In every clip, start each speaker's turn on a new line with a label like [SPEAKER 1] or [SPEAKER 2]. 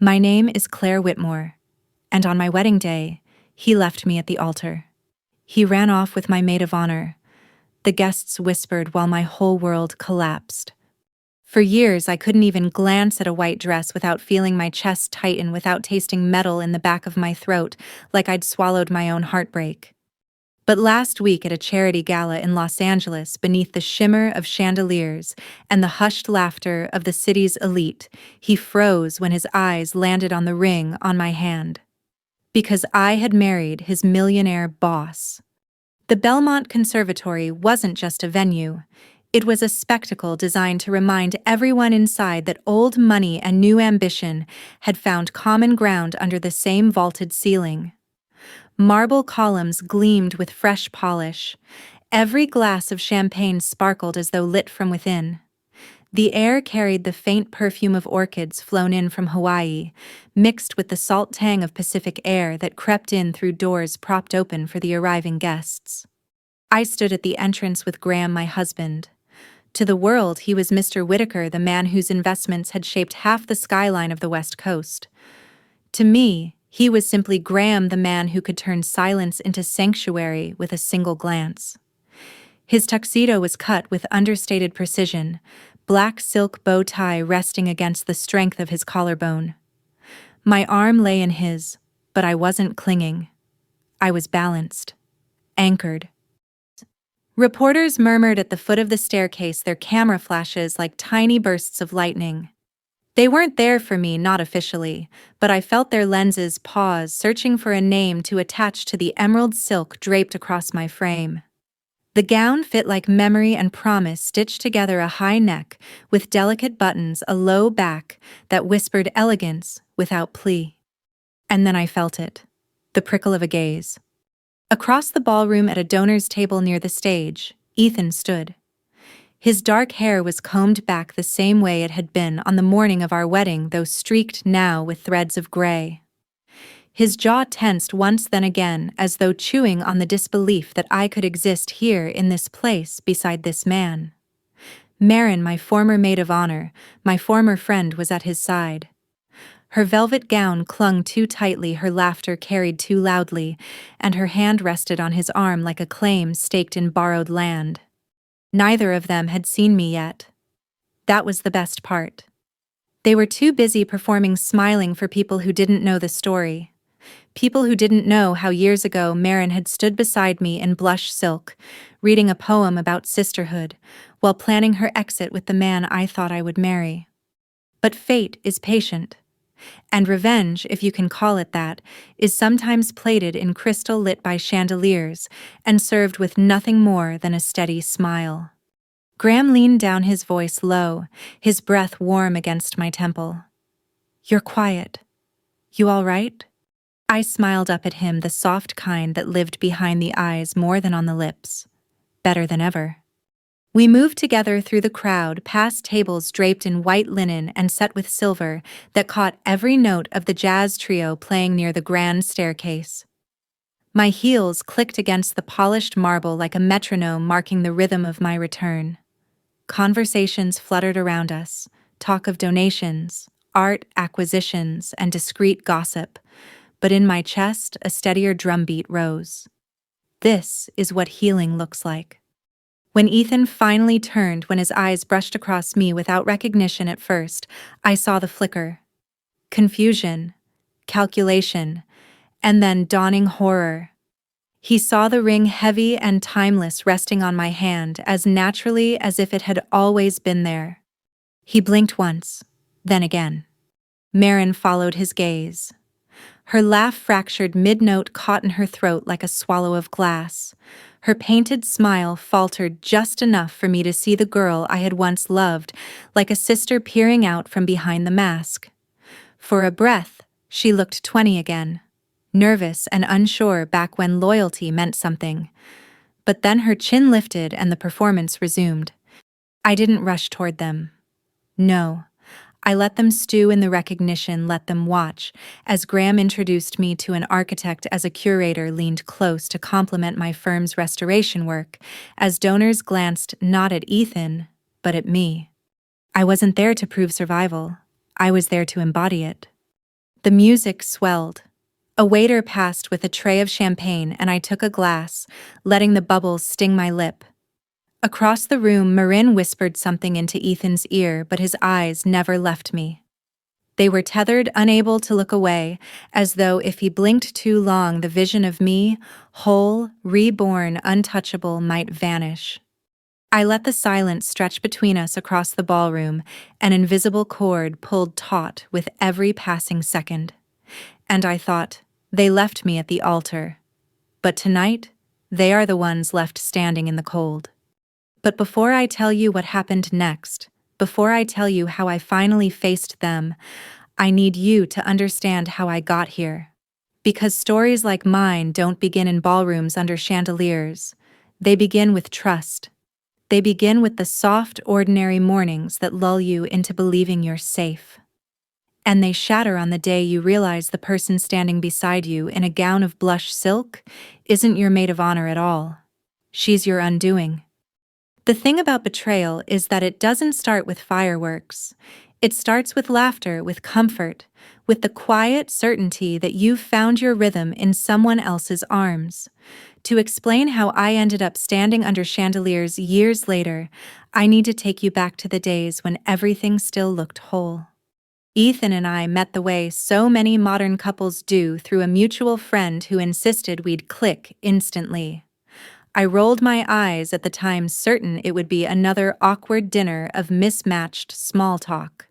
[SPEAKER 1] My name is Claire Whitmore, and on my wedding day, he left me at the altar. He ran off with my maid of honor. The guests whispered while my whole world collapsed. For years, I couldn't even glance at a white dress without feeling my chest tighten, without tasting metal in the back of my throat, like I'd swallowed my own heartbreak. But last week at a charity gala in Los Angeles, beneath the shimmer of chandeliers and the hushed laughter of the city's elite, he froze when his eyes landed on the ring on my hand. Because I had married his millionaire boss. The Belmont Conservatory wasn't just a venue. It was a spectacle designed to remind everyone inside that old money and new ambition had found common ground under the same vaulted ceiling. Marble columns gleamed with fresh polish. Every glass of champagne sparkled as though lit from within. The air carried the faint perfume of orchids flown in from Hawaii, mixed with the salt tang of Pacific air that crept in through doors propped open for the arriving guests. I stood at the entrance with Graham, my husband. To the world, he was Mr. Whitaker, the man whose investments had shaped half the skyline of the West Coast. To me, he was simply Graham, the man who could turn silence into sanctuary with a single glance. His tuxedo was cut with understated precision, black silk bow tie resting against the strength of his collarbone. My arm lay in his, but I wasn't clinging. I was balanced, anchored. Reporters murmured at the foot of the staircase, their camera flashes like tiny bursts of lightning. They weren't there for me, not officially, but I felt their lenses pause, searching for a name to attach to the emerald silk draped across my frame. The gown fit like memory and promise, stitched together, a high neck with delicate buttons, a low back that whispered elegance without plea. And then I felt it, the prickle of a gaze. Across the ballroom at a donor's table near the stage, Ethan stood. His dark hair was combed back the same way it had been on the morning of our wedding, though streaked now with threads of gray. His jaw tensed once, then again, as though chewing on the disbelief that I could exist here in this place beside this man. Marin, my former maid of honor, my former friend, was at his side. Her velvet gown clung too tightly, her laughter carried too loudly, and her hand rested on his arm like a claim staked in borrowed land. Neither of them had seen me yet. That was the best part. They were too busy performing smiling for people who didn't know the story. People who didn't know how years ago Marin had stood beside me in blush silk, reading a poem about sisterhood, while planning her exit with the man I thought I would marry. But fate is patient. And revenge, if you can call it that, is sometimes plated in crystal lit by chandeliers and served with nothing more than a steady smile. Graham leaned down, his voice low, his breath warm against my temple. "You're quiet. You all right?" I smiled up at him, the soft kind that lived behind the eyes more than on the lips. Better than ever. We moved together through the crowd, past tables draped in white linen and set with silver that caught every note of the jazz trio playing near the grand staircase. My heels clicked against the polished marble like a metronome, marking the rhythm of my return. Conversations fluttered around us, talk of donations, art acquisitions, and discreet gossip, but in my chest a steadier drumbeat rose. This is what healing looks like. When Ethan finally turned, when his eyes brushed across me without recognition at first, I saw the flicker. Confusion, calculation, and then dawning horror. He saw the ring, heavy and timeless, resting on my hand as naturally as if it had always been there. He blinked once, then again. Marin followed his gaze. Her laugh fractured mid-note, caught in her throat like a swallow of glass. Her painted smile faltered just enough for me to see the girl I had once loved, like a sister peering out from behind the mask. For a breath, she looked 20 again, nervous and unsure back when loyalty meant something. But then her chin lifted and the performance resumed. I didn't rush toward them. No. I let them stew in the recognition, let them watch, as Graham introduced me to an architect, as a curator leaned close to compliment my firm's restoration work, as donors glanced not at Ethan, but at me. I wasn't there to prove survival. I was there to embody it. The music swelled. A waiter passed with a tray of champagne and I took a glass, letting the bubbles sting my lip. Across the room, Marin whispered something into Ethan's ear, but his eyes never left me. They were tethered, unable to look away, as though if he blinked too long, the vision of me, whole, reborn, untouchable, might vanish. I let the silence stretch between us across the ballroom, an invisible cord pulled taut with every passing second. And I thought, they left me at the altar. But tonight, they are the ones left standing in the cold. But before I tell you what happened next, before I tell you how I finally faced them, I need you to understand how I got here. Because stories like mine don't begin in ballrooms under chandeliers. They begin with trust. They begin with the soft, ordinary mornings that lull you into believing you're safe. And they shatter on the day you realize the person standing beside you in a gown of blush silk isn't your maid of honor at all. She's your undoing. The thing about betrayal is that it doesn't start with fireworks. It starts with laughter, with comfort, with the quiet certainty that you've found your rhythm in someone else's arms. To explain how I ended up standing under chandeliers years later, I need to take you back to the days when everything still looked whole. Ethan and I met the way so many modern couples do, through a mutual friend who insisted we'd click instantly. I rolled my eyes at the time, certain it would be another awkward dinner of mismatched small talk.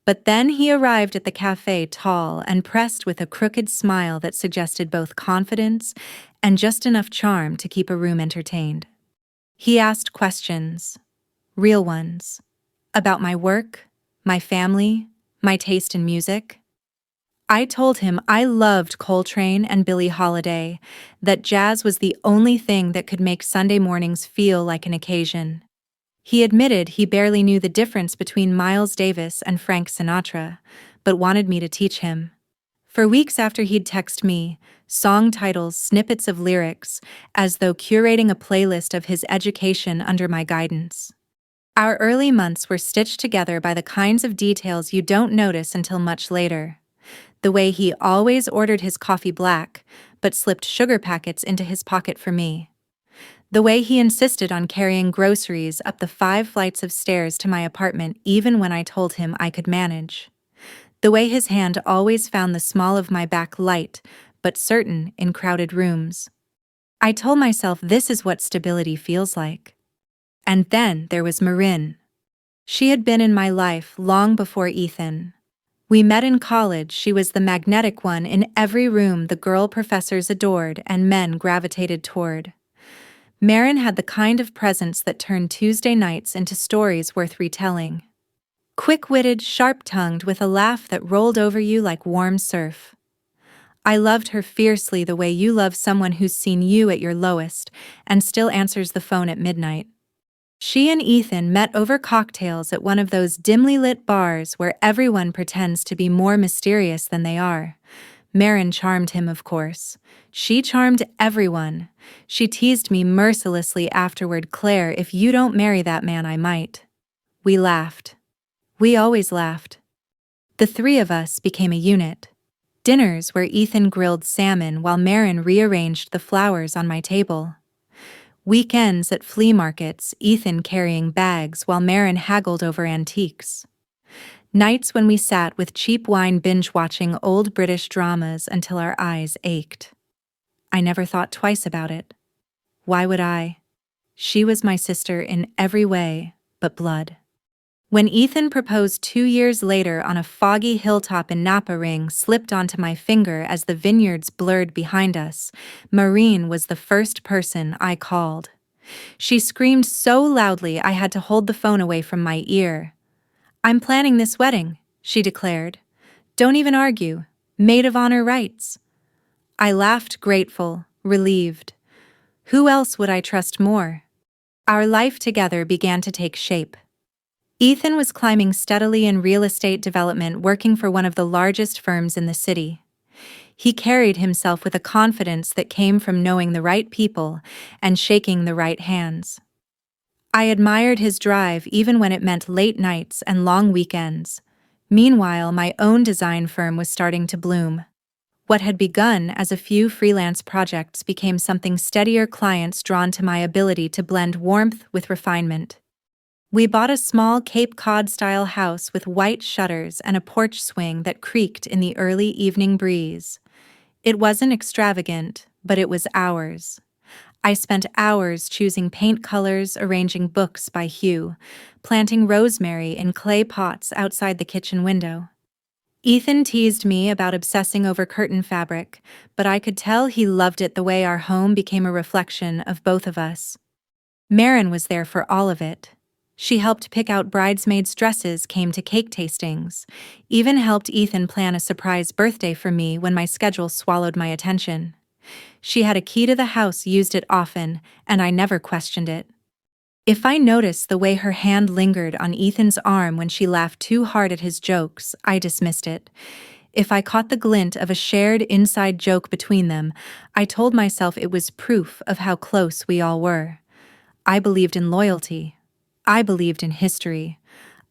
[SPEAKER 1] But then he arrived at the cafe, tall and pressed, with a crooked smile that suggested both confidence and just enough charm to keep a room entertained. He asked questions, real ones, about my work, my family, my taste in music. I told him I loved Coltrane and Billie Holiday, that jazz was the only thing that could make Sunday mornings feel like an occasion. He admitted he barely knew the difference between Miles Davis and Frank Sinatra, but wanted me to teach him. For weeks after, he'd text me song titles, snippets of lyrics, as though curating a playlist of his education under my guidance. Our early months were stitched together by the kinds of details you don't notice until much later. The way he always ordered his coffee black, but slipped sugar packets into his pocket for me. The way he insisted on carrying groceries up the 5 flights of stairs to my apartment even when I told him I could manage. The way his hand always found the small of my back light, but certain in crowded rooms. I told myself this is what stability feels like. And then there was Marin. She had been in my life long before Ethan. We met in college. She was the magnetic one in every room the girl professors adored and men gravitated toward. Marin had the kind of presence that turned Tuesday nights into stories worth retelling. Quick-witted, sharp-tongued, with a laugh that rolled over you like warm surf. I loved her fiercely, the way you love someone who's seen you at your lowest and still answers the phone at midnight. She and Ethan met over cocktails at one of those dimly lit bars where everyone pretends to be more mysterious than they are. Marin charmed him, of course. She charmed everyone. She teased me mercilessly afterward, "Claire, if you don't marry that man, I might." We laughed. We always laughed. The 3 of us became a unit. Dinners where Ethan grilled salmon while Marin rearranged the flowers on my table. Weekends at flea markets, Ethan carrying bags while Marin haggled over antiques. Nights when we sat with cheap wine binge-watching old British dramas until our eyes ached. I never thought twice about it. Why would I? She was my sister in every way but blood. When Ethan proposed 2 years later on a foggy hilltop in Napa, ring slipped onto my finger as the vineyards blurred behind us, Maureen was the first person I called. She screamed so loudly I had to hold the phone away from my ear. "I'm planning this wedding," she declared. "Don't even argue. Maid of honor rights." I laughed, grateful, relieved. Who else would I trust more? Our life together began to take shape. Ethan was climbing steadily in real estate development, working for one of the largest firms in the city. He carried himself with a confidence that came from knowing the right people and shaking the right hands. I admired his drive even when it meant late nights and long weekends. Meanwhile, my own design firm was starting to bloom. What had begun as a few freelance projects became something steadier, clients drawn to my ability to blend warmth with refinement. We bought a small Cape Cod-style house with white shutters and a porch swing that creaked in the early evening breeze. It wasn't extravagant, but it was ours. I spent hours choosing paint colors, arranging books by hue, planting rosemary in clay pots outside the kitchen window. Ethan teased me about obsessing over curtain fabric, but I could tell he loved it the way our home became a reflection of both of us. Marin was there for all of it. She helped pick out bridesmaids' dresses, came to cake tastings, even helped Ethan plan a surprise birthday for me when my schedule swallowed my attention. She had a key to the house, used it often, and I never questioned it. If I noticed the way her hand lingered on Ethan's arm when she laughed too hard at his jokes, I dismissed it. If I caught the glint of a shared inside joke between them, I told myself it was proof of how close we all were. I believed in loyalty. I believed in history.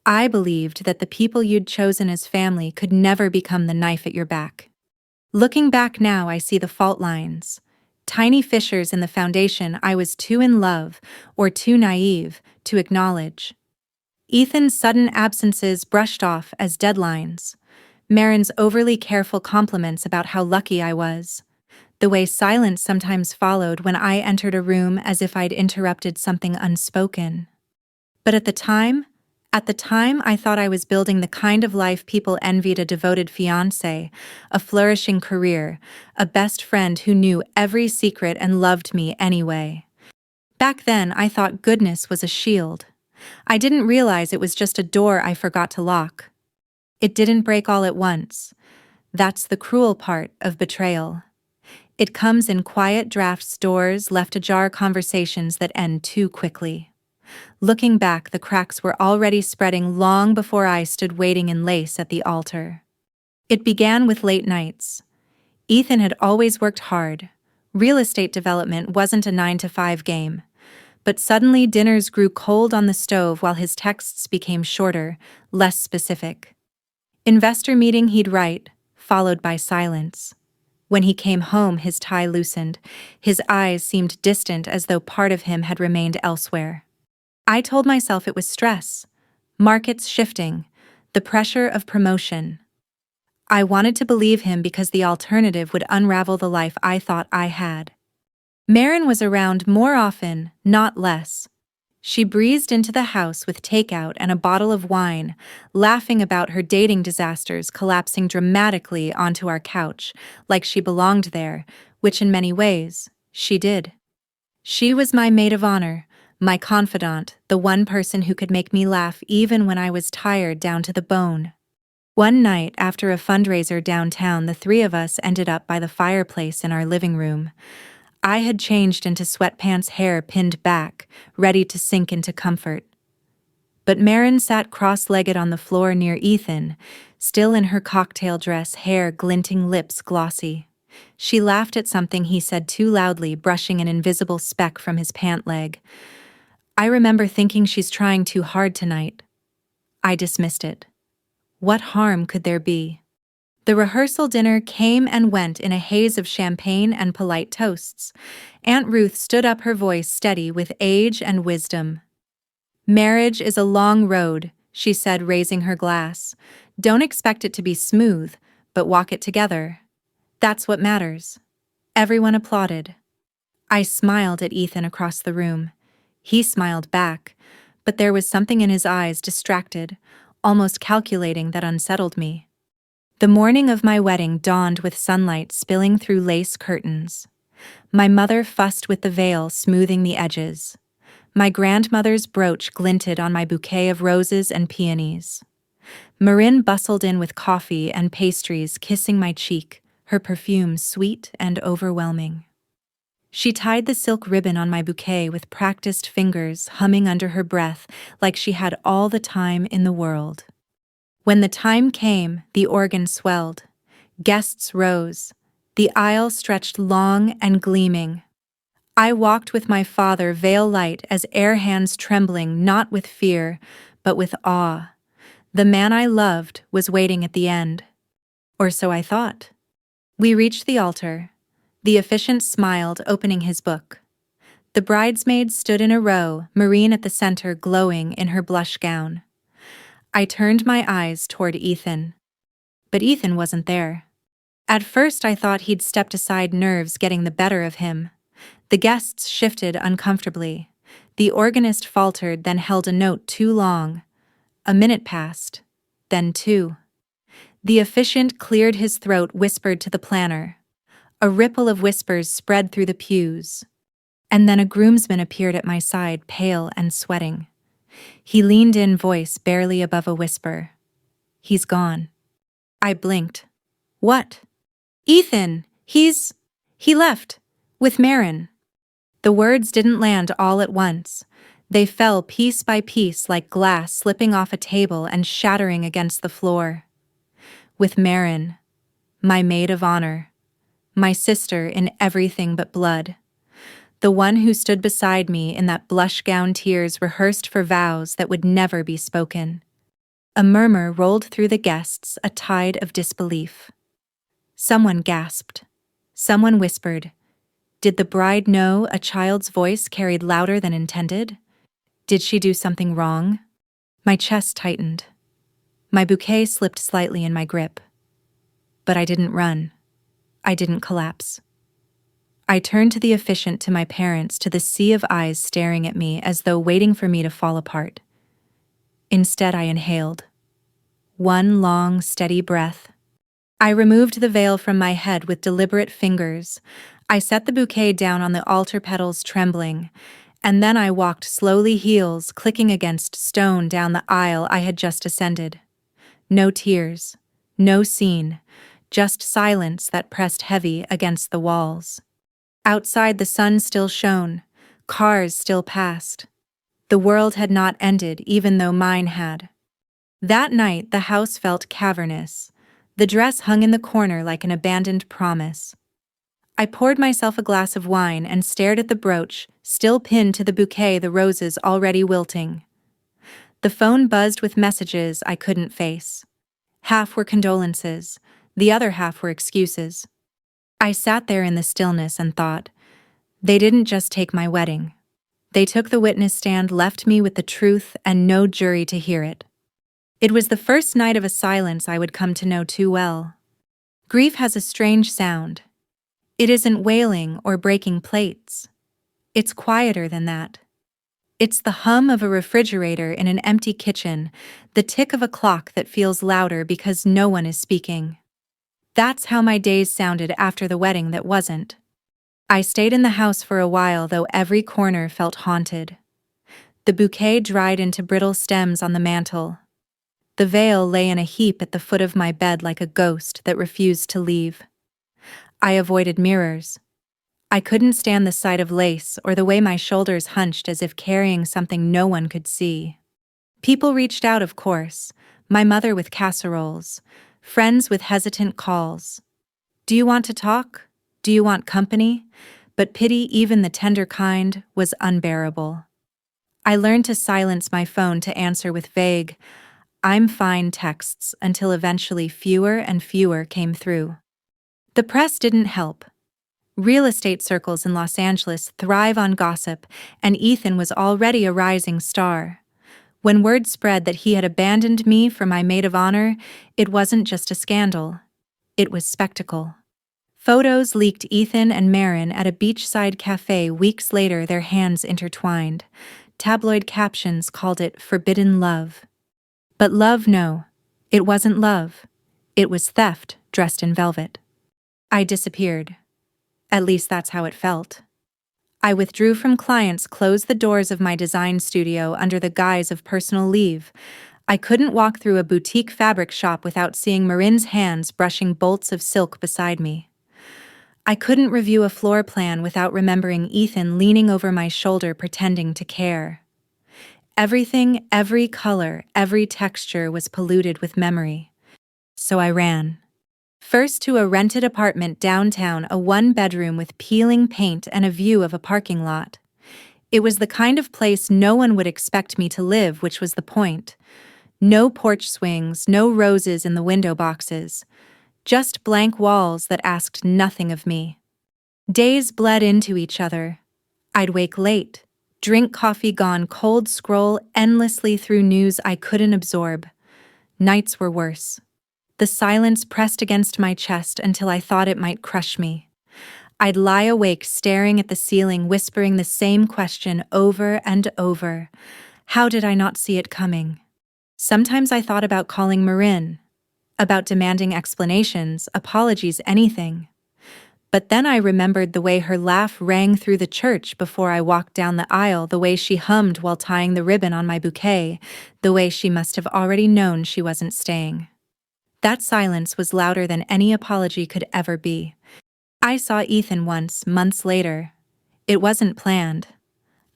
[SPEAKER 1] I believed that the people you'd chosen as family could never become the knife at your back. Looking back now, I see the fault lines. Tiny fissures in the foundation I was too in love or too naive to acknowledge. Ethan's sudden absences brushed off as deadlines. Marin's overly careful compliments about how lucky I was. The way silence sometimes followed when I entered a room as if I'd interrupted something unspoken. But at the time I thought I was building the kind of life people envied: a devoted fiancé, a flourishing career, a best friend who knew every secret and loved me anyway. Back then, I thought goodness was a shield. I didn't realize it was just a door I forgot to lock. It didn't break all at once. That's the cruel part of betrayal. It comes in quiet drafts, doors left ajar, conversations that end too quickly. Looking back, the cracks were already spreading long before I stood waiting in lace at the altar. It began with late nights. Ethan had always worked hard. Real estate development wasn't a 9-to-5 game. But suddenly dinners grew cold on the stove while his texts became shorter, less specific. Investor meeting, he'd write, followed by silence. When he came home, his tie loosened. His eyes seemed distant, as though part of him had remained elsewhere. I told myself it was stress, markets shifting, the pressure of promotion. I wanted to believe him because the alternative would unravel the life I thought I had. Marin was around more often, not less. She breezed into the house with takeout and a bottle of wine, laughing about her dating disasters, collapsing dramatically onto our couch, like she belonged there, which in many ways, she did. She was my maid of honor, my confidant, the one person who could make me laugh even when I was tired down to the bone. One night, after a fundraiser downtown, the three of us ended up by the fireplace in our living room. I had changed into sweatpants, hair pinned back, ready to sink into comfort. But Marin sat cross-legged on the floor near Ethan, still in her cocktail dress, hair glinting, lips glossy. She laughed at something he said too loudly, brushing an invisible speck from his pant leg. I remember thinking, she's trying too hard tonight. I dismissed it. What harm could there be? The rehearsal dinner came and went in a haze of champagne and polite toasts. Aunt Ruth stood up, her voice steady with age and wisdom. "Marriage is a long road," she said, raising her glass. "Don't expect it to be smooth, but walk it together. That's what matters." Everyone applauded. I smiled at Ethan across the room. He smiled back, but there was something in his eyes, distracted, almost calculating, that unsettled me. The morning of my wedding dawned with sunlight spilling through lace curtains. My mother fussed with the veil, smoothing the edges. My grandmother's brooch glinted on my bouquet of roses and peonies. Marin bustled in with coffee and pastries, kissing my cheek, her perfume sweet and overwhelming. She tied the silk ribbon on my bouquet with practiced fingers, humming under her breath like she had all the time in the world. When the time came, the organ swelled. Guests rose. The aisle stretched long and gleaming. I walked with my father, veil light as air hands trembling, not with fear, but with awe. The man I loved was waiting at the end. Or so I thought. We reached the altar. The officiant smiled, opening his book. The bridesmaids stood in a row, Maureen at the center glowing in her blush gown. I turned my eyes toward Ethan. But Ethan wasn't there. At first I thought he'd stepped aside, nerves getting the better of him. The guests shifted uncomfortably. The organist faltered, then held a note too long. A minute passed, then 2. The officiant cleared his throat, whispered to the planner. A ripple of whispers spread through the pews. And then a groomsman appeared at my side, pale and sweating. He leaned in, voice barely above a whisper. He's gone. I blinked. What? Ethan, he left. With Marin. The words didn't land all at once. They fell piece by piece like glass slipping off a table and shattering against the floor. With Marin, my maid of honor, my sister in everything but blood. The one who stood beside me in that blush gown, tears rehearsed for vows that would never be spoken. A murmur rolled through the guests, a tide of disbelief. Someone gasped. Someone whispered. Did the bride know a child's voice carried louder than intended? Did she do something wrong? My chest tightened. My bouquet slipped slightly in my grip. But I didn't run. I didn't collapse. I turned to the officiant, to my parents, to the sea of eyes staring at me as though waiting for me to fall apart. Instead, I inhaled. One long, steady breath. I removed the veil from my head with deliberate fingers. I set the bouquet down on the altar, petals trembling, and then I walked slowly, heels clicking against stone, down the aisle I had just ascended. No tears, no scene, just silence that pressed heavy against the walls. Outside, the sun still shone, cars still passed. The world had not ended, even though mine had. That night, the house felt cavernous. The dress hung in the corner like an abandoned promise. I poured myself a glass of wine and stared at the brooch, still pinned to the bouquet, the roses already wilting. The phone buzzed with messages I couldn't face. Half were condolences, the other half were excuses. I sat there in the stillness and thought, they didn't just take my wedding. They took the witness stand, left me with the truth and no jury to hear it. It was the first night of a silence I would come to know too well. Grief has a strange sound. It isn't wailing or breaking plates. It's quieter than that. It's the hum of a refrigerator in an empty kitchen, the tick of a clock that feels louder because no one is speaking. That's how my days sounded after the wedding that wasn't. I stayed in the house for a while, though every corner felt haunted. The bouquet dried into brittle stems on the mantel. The veil lay in a heap at the foot of my bed like a ghost that refused to leave. I avoided mirrors. I couldn't stand the sight of lace or the way my shoulders hunched as if carrying something no one could see. People reached out, of course, my mother with casseroles, friends with hesitant calls. Do you want to talk? Do you want company? But pity, even the tender kind, was unbearable. I learned to silence my phone, to answer with vague, "I'm fine" texts, until eventually fewer and fewer came through. The press didn't help. Real estate circles in Los Angeles thrive on gossip, and Ethan was already a rising star. When word spread that he had abandoned me for my maid of honor, it wasn't just a scandal. It was spectacle. Photos leaked Ethan and Marin at a beachside cafe weeks later, their hands intertwined. Tabloid captions called it forbidden love. But love, no. It wasn't love. It was theft dressed in velvet. I disappeared. At least that's how it felt. I withdrew from clients, closed the doors of my design studio under the guise of personal leave. I couldn't walk through a boutique fabric shop without seeing Marin's hands brushing bolts of silk beside me. I couldn't review a floor plan without remembering Ethan leaning over my shoulder, pretending to care. Everything, every color, every texture was polluted with memory. So I ran. First to a rented apartment downtown, a one-bedroom with peeling paint and a view of a parking lot. It was the kind of place no one would expect me to live, which was the point. No porch swings, no roses in the window boxes. Just blank walls that asked nothing of me. Days bled into each other. I'd wake late, drink coffee gone cold, scroll endlessly through news I couldn't absorb. Nights were worse. The silence pressed against my chest until I thought it might crush me. I'd lie awake staring at the ceiling, whispering the same question over and over. How did I not see it coming? Sometimes I thought about calling Marin, about demanding explanations, apologies, anything. But then I remembered the way her laugh rang through the church before I walked down the aisle, the way she hummed while tying the ribbon on my bouquet, the way she must have already known she wasn't staying. That silence was louder than any apology could ever be. I saw Ethan once, months later. It wasn't planned.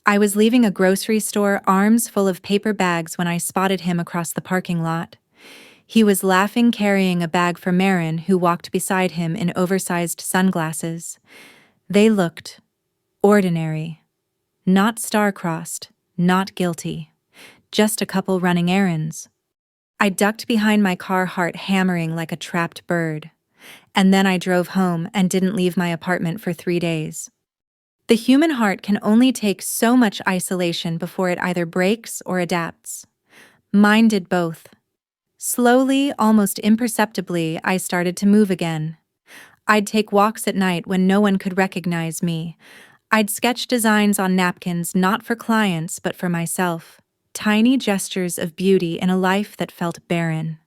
[SPEAKER 1] I was leaving a grocery store, arms full of paper bags, when I spotted him across the parking lot. He was laughing, carrying a bag for Marin, who walked beside him in oversized sunglasses. They looked ordinary. Not star-crossed, not guilty. Just a couple running errands. I ducked behind my car, heart hammering like a trapped bird. And then I drove home and didn't leave my apartment for 3 days. The human heart can only take so much isolation before it either breaks or adapts. Mine did both. Slowly, almost imperceptibly, I started to move again. I'd take walks at night when no one could recognize me. I'd sketch designs on napkins, not for clients, but for myself. Tiny gestures of beauty in a life that felt barren.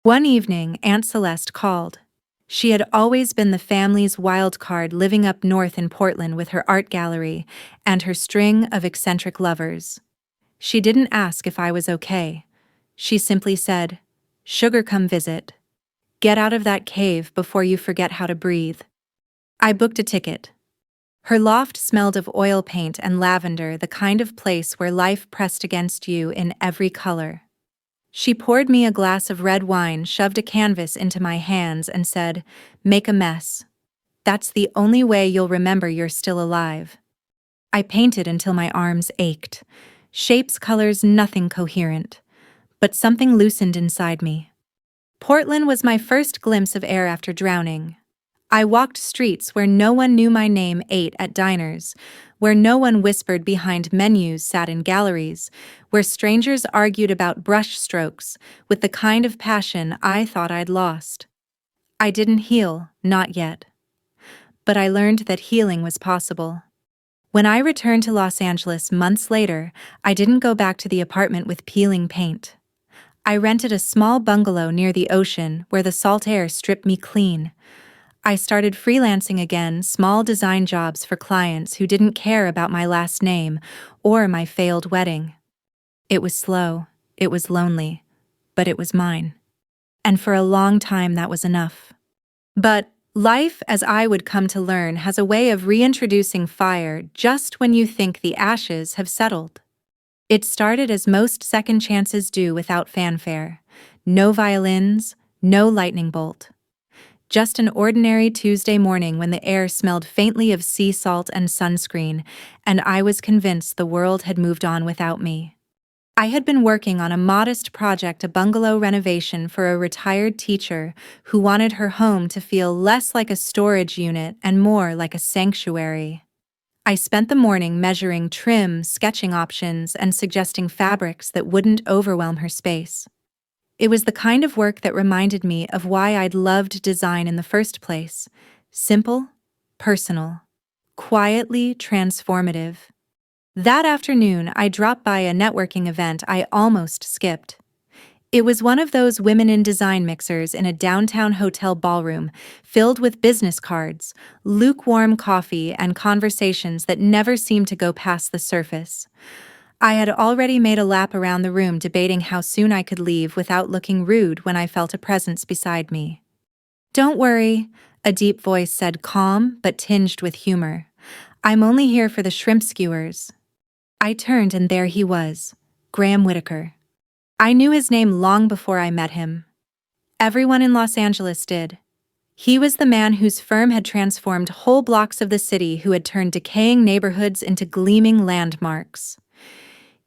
[SPEAKER 1] One evening, Aunt Celeste called. She had always been the family's wild card, living up north in Portland with her art gallery and her string of eccentric lovers. She didn't ask if I was okay. She simply said, "Sugar, come visit. Get out of that cave before you forget how to breathe." I booked a ticket. Her loft smelled of oil paint and lavender, the kind of place where life pressed against you in every color. She poured me a glass of red wine, shoved a canvas into my hands, and said, "Make a mess. That's the only way you'll remember you're still alive." I painted until my arms ached. Shapes, colors, nothing coherent. But something loosened inside me. Portland was my first glimpse of air after drowning. I walked streets where no one knew my name, ate at diners, where no one whispered behind menus, sat in galleries, where strangers argued about brush strokes with the kind of passion I thought I'd lost. I didn't heal, not yet. But I learned that healing was possible. When I returned to Los Angeles months later, I didn't go back to the apartment with peeling paint. I rented a small bungalow near the ocean where the salt air stripped me clean. I started freelancing again, small design jobs for clients who didn't care about my last name or my failed wedding. It was slow, it was lonely, but it was mine. And for a long time that was enough. But life, as I would come to learn, has a way of reintroducing fire just when you think the ashes have settled. It started as most second chances do, without fanfare. No violins, no lightning bolt. Just an ordinary Tuesday morning when the air smelled faintly of sea salt and sunscreen, and I was convinced the world had moved on without me. I had been working on a modest project, a bungalow renovation for a retired teacher who wanted her home to feel less like a storage unit and more like a sanctuary. I spent the morning measuring trim, sketching options, and suggesting fabrics that wouldn't overwhelm her space. It was the kind of work that reminded me of why I'd loved design in the first place. Simple, personal, quietly transformative. That afternoon, I dropped by a networking event I almost skipped. It was one of those women in design mixers in a downtown hotel ballroom, filled with business cards, lukewarm coffee, and conversations that never seemed to go past the surface. I had already made a lap around the room, debating how soon I could leave without looking rude, when I felt a presence beside me. "Don't worry," a deep voice said, calm but tinged with humor. "I'm only here for the shrimp skewers." I turned, and there he was, Graham Whitaker. I knew his name long before I met him. Everyone in Los Angeles did. He was the man whose firm had transformed whole blocks of the city, who had turned decaying neighborhoods into gleaming landmarks.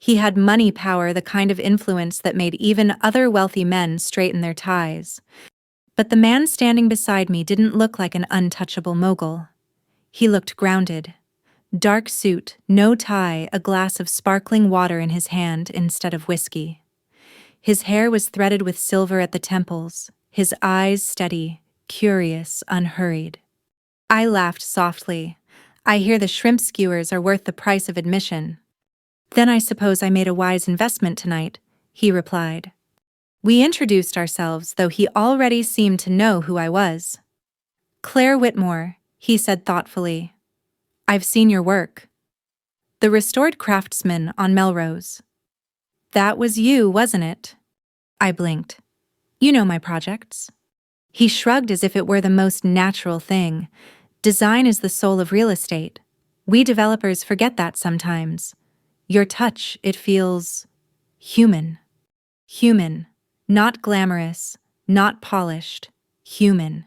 [SPEAKER 1] He had money power, the kind of influence that made even other wealthy men straighten their ties. But the man standing beside me didn't look like an untouchable mogul. He looked grounded. Dark suit, no tie, a glass of sparkling water in his hand instead of whiskey. His hair was threaded with silver at the temples, his eyes steady, curious, unhurried. I laughed softly. I hear the shrimp skewers are worth the price of admission. Then I suppose I made a wise investment tonight, he replied. We introduced ourselves, though he already seemed to know who I was. Claire Whitmore, he said thoughtfully. I've seen your work. The Restored Craftsman on Melrose. That was you, wasn't it? I blinked. You know my projects. He shrugged as if it were the most natural thing. Design is the soul of real estate. We developers forget that sometimes. Your touch, it feels human. Human. Not glamorous, not polished. Human.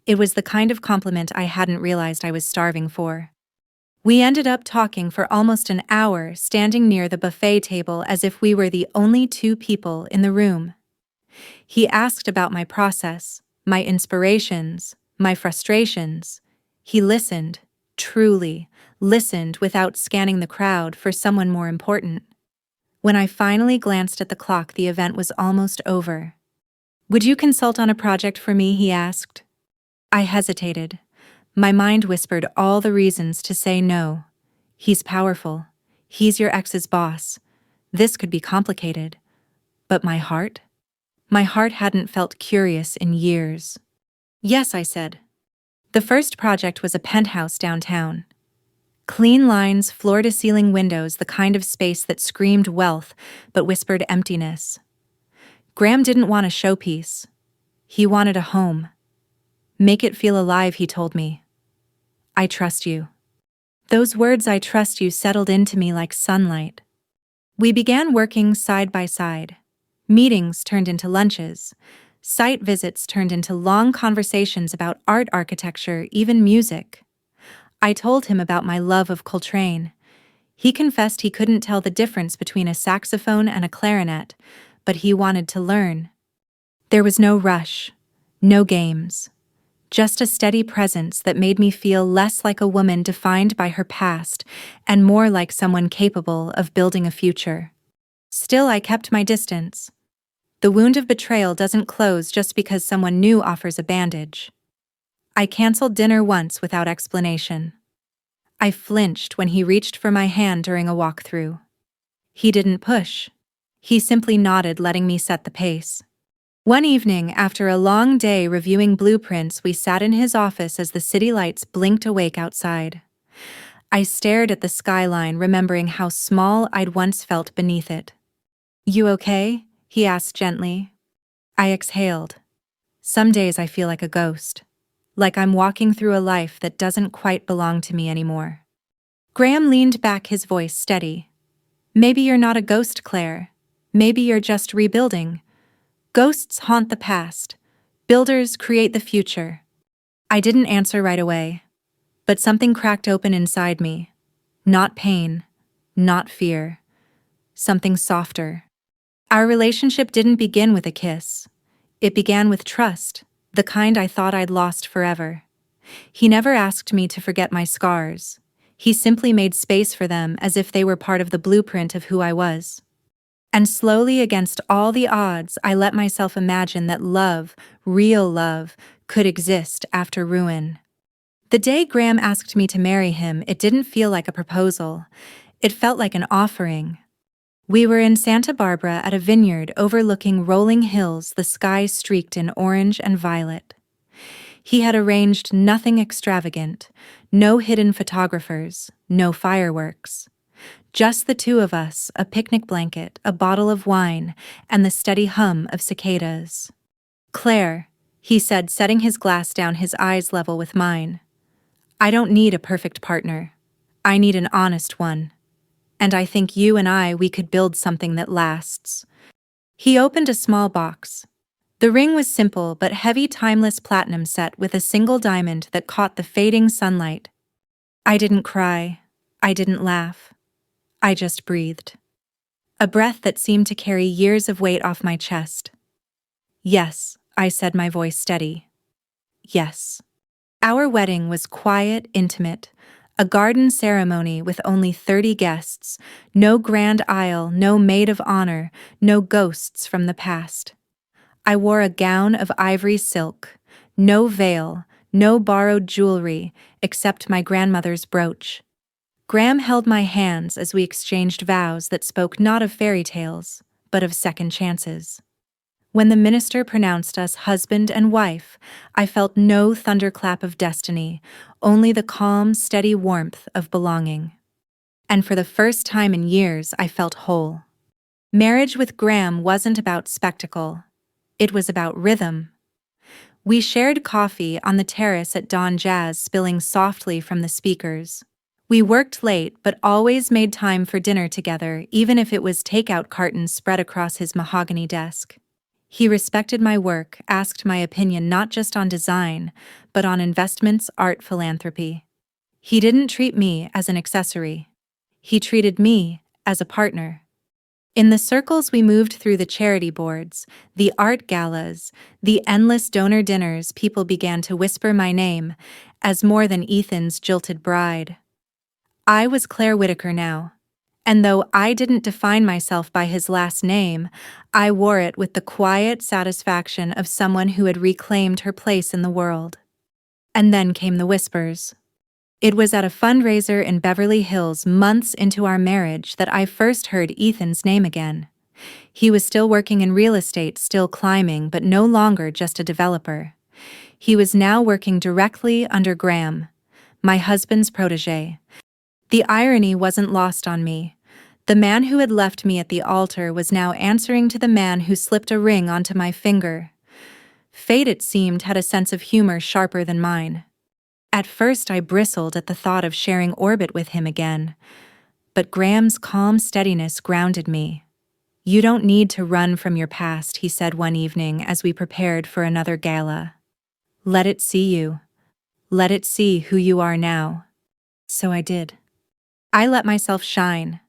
[SPEAKER 1] It was the kind of compliment I hadn't realized I was starving for. We ended up talking for almost an hour, standing near the buffet table as if we were the only two people in the room. He asked about my process, my inspirations, my frustrations. He listened, truly, listened without scanning the crowd for someone more important. When I finally glanced at the clock, the event was almost over. Would you consult on a project for me? He asked. I hesitated. My mind whispered all the reasons to say no. He's powerful. He's your ex's boss. This could be complicated. But my heart? My heart hadn't felt curious in years. Yes, I said. The first project was a penthouse downtown. Clean lines, floor-to-ceiling windows, the kind of space that screamed wealth but whispered emptiness. Graham didn't want a showpiece. He wanted a home. Make it feel alive, he told me. I trust you. Those words, I trust you, settled into me like sunlight. We began working side by side. Meetings turned into lunches. Site visits turned into long conversations about art, architecture, even music. I told him about my love of Coltrane. He confessed he couldn't tell the difference between a saxophone and a clarinet, but he wanted to learn. There was no rush, no games. Just a steady presence that made me feel less like a woman defined by her past and more like someone capable of building a future. Still, I kept my distance. The wound of betrayal doesn't close just because someone new offers a bandage. I canceled dinner once without explanation. I flinched when he reached for my hand during a walkthrough. He didn't push. He simply nodded, letting me set the pace. One evening, after a long day reviewing blueprints, we sat in his office as the city lights blinked awake outside. I stared at the skyline, remembering how small I'd once felt beneath it. You okay? He asked gently. I exhaled. Some days I feel like a ghost. Like I'm walking through a life that doesn't quite belong to me anymore. Graham leaned back, his voice steady. Maybe you're not a ghost, Claire. Maybe you're just rebuilding. Ghosts haunt the past. Builders create the future. I didn't answer right away, but something cracked open inside me. Not pain, not fear. Something softer. Our relationship didn't begin with a kiss. It began with trust, the kind I thought I'd lost forever. He never asked me to forget my scars. He simply made space for them as if they were part of the blueprint of who I was. And slowly, against all the odds, I let myself imagine that love, real love, could exist after ruin. The day Graham asked me to marry him, it didn't feel like a proposal. It felt like an offering. We were in Santa Barbara at a vineyard overlooking rolling hills, the sky streaked in orange and violet. He had arranged nothing extravagant, no hidden photographers, no fireworks. Just the two of us, a picnic blanket, a bottle of wine, and the steady hum of cicadas. Claire, he said, setting his glass down, his eyes level with mine. I don't need a perfect partner. I need an honest one. And I think you and we could build something that lasts. He opened a small box. The ring was simple but heavy, timeless platinum set with a single diamond that caught the fading sunlight. I didn't cry. I didn't laugh. I just breathed. a breath that seemed to carry years of weight off my chest. Yes, I said, my voice steady. Yes. Our wedding was quiet, intimate, a garden ceremony with only 30 guests, no grand aisle, no maid of honor, no ghosts from the past. I wore a gown of ivory silk, no veil, no borrowed jewelry, except my grandmother's brooch. Graham held my hands as we exchanged vows that spoke not of fairy tales, but of second chances. When the minister pronounced us husband and wife, I felt no thunderclap of destiny, only the calm, steady warmth of belonging. And for the first time in years, I felt whole. Marriage with Graham wasn't about spectacle. It was about rhythm. We shared coffee on the terrace at dawn, jazz spilling softly from the speakers. We worked late but always made time for dinner together, even if it was takeout cartons spread across his mahogany desk. He respected my work, asked my opinion not just on design, but on investments, art, philanthropy. He didn't treat me as an accessory. He treated me as a partner. In the circles we moved through, the charity boards, the art galas, the endless donor dinners, people began to whisper my name as more than Ethan's jilted bride. I was Claire Whitaker now, and though I didn't define myself by his last name, I wore it with the quiet satisfaction of someone who had reclaimed her place in the world. And then came the whispers. It was at a fundraiser in Beverly Hills, months into our marriage, that I first heard Ethan's name again. He was still working in real estate, still climbing, but no longer just a developer. He was now working directly under Graham, my husband's protégé. The irony wasn't lost on me. The man who had left me at the altar was now answering to the man who slipped a ring onto my finger. Fate, it seemed, had a sense of humor sharper than mine. At first I bristled at the thought of sharing orbit with him again, but Graham's calm steadiness grounded me. "You don't need to run from your past," he said one evening as we prepared for another gala. "Let it see you. Let it see who you are now." So I did. I let myself shine.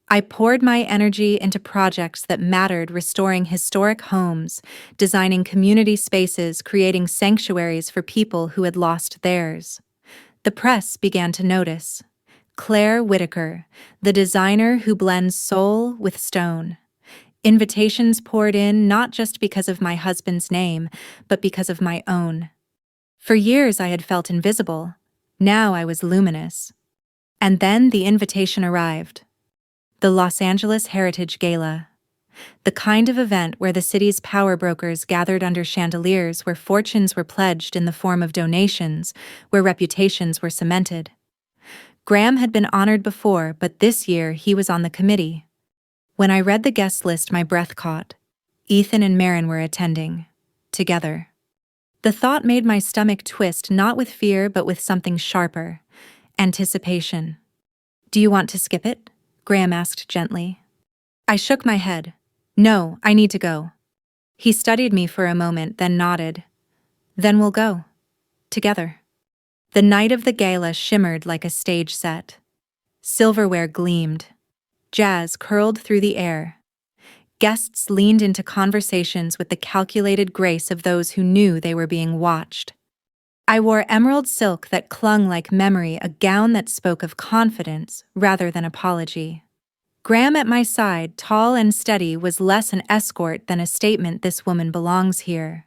[SPEAKER 1] I poured my energy into projects that mattered, restoring historic homes, designing community spaces, creating sanctuaries for people who had lost theirs. The press began to notice. Claire Whitaker, the designer who blends soul with stone. Invitations poured in not just because of my husband's name, but because of my own. For years I had felt invisible. Now I was luminous. And then the invitation arrived. The Los Angeles Heritage Gala. The kind of event where the city's power brokers gathered under chandeliers, where fortunes were pledged in the form of donations, where reputations were cemented. Graham had been honored before, but this year he was on the committee. When I read the guest list, my breath caught. Ethan and Marin were attending. Together. The thought made my stomach twist, not with fear but with something sharper. Anticipation. "Do you want to skip it?" Graham asked gently. I shook my head. "No, I need to go." He studied me for a moment, then nodded. "Then we'll go. Together." The night of the gala shimmered like a stage set. Silverware gleamed. Jazz curled through the air. Guests leaned into conversations with the calculated grace of those who knew they were being watched. I wore emerald silk that clung like memory, a gown that spoke of confidence rather than apology. Graham at my side, tall and steady, was less an escort than a statement: "This woman belongs here."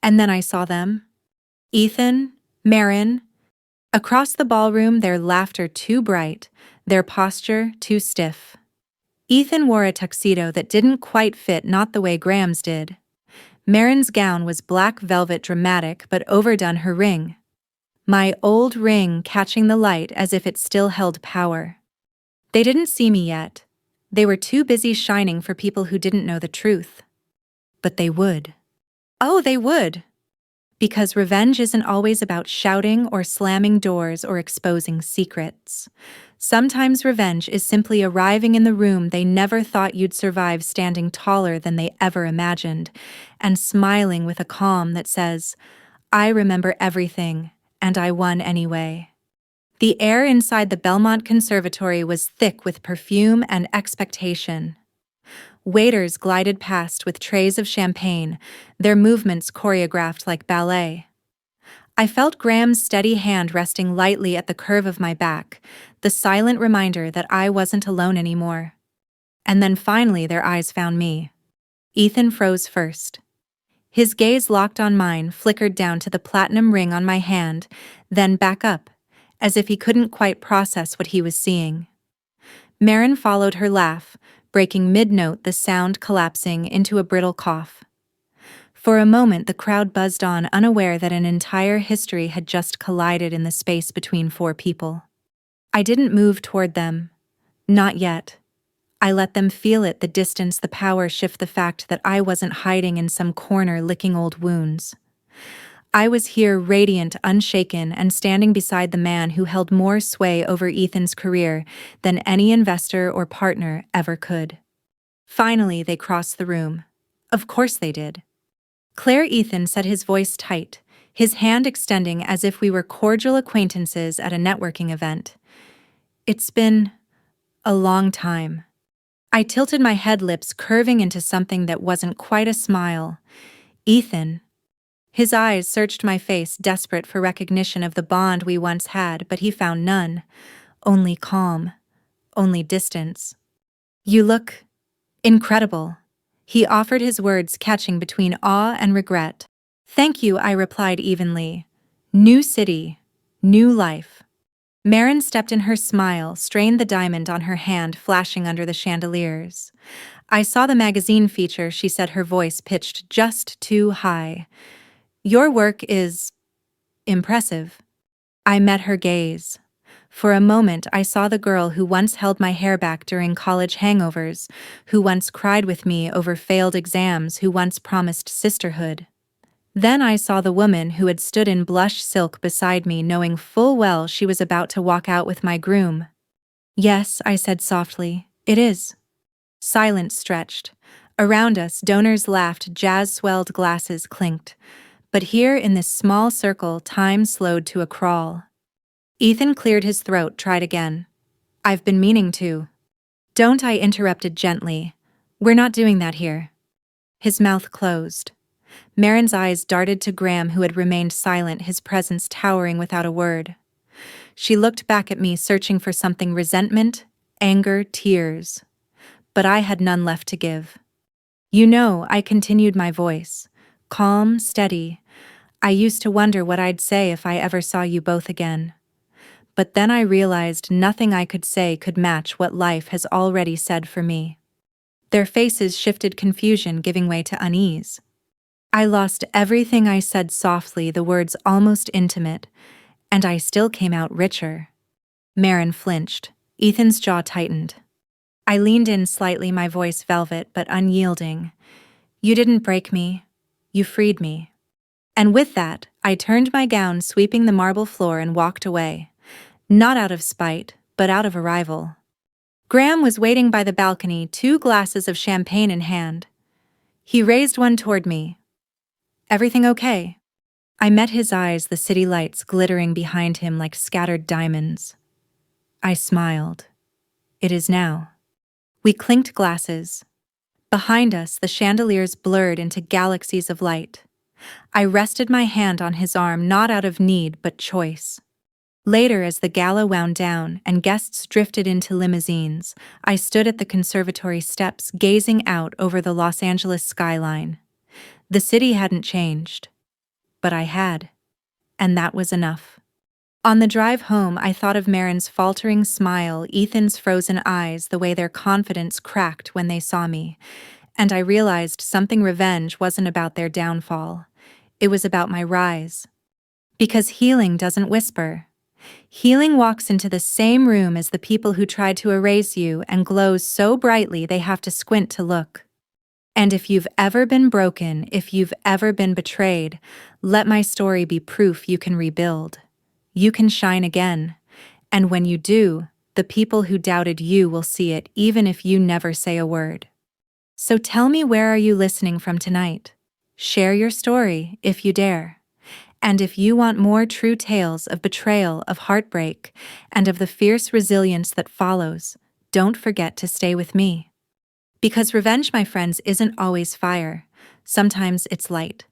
[SPEAKER 1] And then I saw them. Ethan, Marin. Across the ballroom, their laughter too bright, their posture too stiff. Ethan wore a tuxedo that didn't quite fit, not the way Graham's did. Marin's gown was black velvet, dramatic but overdone. Her ring. My old ring, catching the light as if it still held power. They didn't see me yet. They were too busy shining for people who didn't know the truth. But they would. Oh, they would. Because revenge isn't always about shouting or slamming doors or exposing secrets. Sometimes revenge is simply arriving in the room they never thought you'd survive, standing taller than they ever imagined, and smiling with a calm that says, "I remember everything, and I won anyway." The air inside the Belmont Conservatory was thick with perfume and expectation. Waiters glided past with trays of champagne, their movements choreographed like ballet. I felt Graham's steady hand resting lightly at the curve of my back, the silent reminder that I wasn't alone anymore. And then finally their eyes found me. Ethan froze first. His gaze locked on mine, flickered down to the platinum ring on my hand, then back up, as if he couldn't quite process what he was seeing. Marin followed her laugh, breaking mid-note, the sound collapsing into a brittle cough. For a moment the crowd buzzed on, unaware that an entire history had just collided in the space between four people. I didn't move toward them. Not yet. I let them feel it, the distance, the power shift, the fact that I wasn't hiding in some corner licking old wounds. I was here, radiant, unshaken, and standing beside the man who held more sway over Ethan's career than any investor or partner ever could. Finally, they crossed the room. Of course they did. Claire. Ethan said, his voice tight, his hand extending as if we were cordial acquaintances at a networking event. It's been a long time. I tilted my head, lips curving into something that wasn't quite a smile. Ethan. His eyes searched my face, desperate for recognition of the bond we once had, but he found none. Only calm. Only distance. You look incredible. He offered, his words catching between awe and regret. Thank you, I replied evenly. New city. New life. Marin stepped in, her smile strained, the diamond on her hand flashing under the chandeliers. I saw the magazine feature, she said, her voice pitched just too high. Your work is impressive. I met her gaze. For a moment I saw the girl who once held my hair back during college hangovers, who once cried with me over failed exams, who once promised sisterhood. Then I saw the woman who had stood in blush silk beside me, knowing full well she was about to walk out with my groom. Yes, I said softly, it is. Silence stretched. Around us, donors laughed, jazz-swelled glasses clinked. But here in this small circle, time slowed to a crawl. Ethan cleared his throat, tried again. I've been meaning to. Don't, I interrupted gently. We're not doing that here. His mouth closed. Marin's eyes darted to Graham, who had remained silent, his presence towering without a word. She looked back at me, searching for something: resentment, anger, tears. But I had none left to give. You know, I continued, my voice calm, steady. I used to wonder what I'd say if I ever saw you both again. But then I realized nothing I could say could match what life has already said for me. Their faces shifted, confusion giving way to unease. I lost everything I said softly, the words almost intimate, and I still came out richer. Marin flinched. Ethan's jaw tightened. I leaned in slightly, my voice velvet but unyielding. You didn't break me. You freed me. And with that, I turned my gown, sweeping the marble floor, and walked away. Not out of spite, but out of arrival. Graham was waiting by the balcony, 2 glasses of champagne in hand. He raised one toward me. Everything okay? I met his eyes, the city lights glittering behind him like scattered diamonds. I smiled. It is now. We clinked glasses. Behind us, the chandeliers blurred into galaxies of light. I rested my hand on his arm, not out of need but choice. Later, as the gala wound down and guests drifted into limousines, I stood at the conservatory steps, gazing out over the Los Angeles skyline. The city hadn't changed, but I had, and that was enough. On the drive home, I thought of Marin's faltering smile, Ethan's frozen eyes, the way their confidence cracked when they saw me, and I realized something: revenge wasn't about their downfall. It was about my rise. Because healing doesn't whisper. Healing walks into the same room as the people who tried to erase you and glows so brightly they have to squint to look. And if you've ever been broken, if you've ever been betrayed, let my story be proof you can rebuild. You can shine again. And when you do, the people who doubted you will see it, even if you never say a word. So tell me, where are you listening from tonight? Share your story, if you dare. And if you want more true tales of betrayal, of heartbreak, and of the fierce resilience that follows, don't forget to stay with me. Because revenge, my friends, isn't always fire. Sometimes it's light.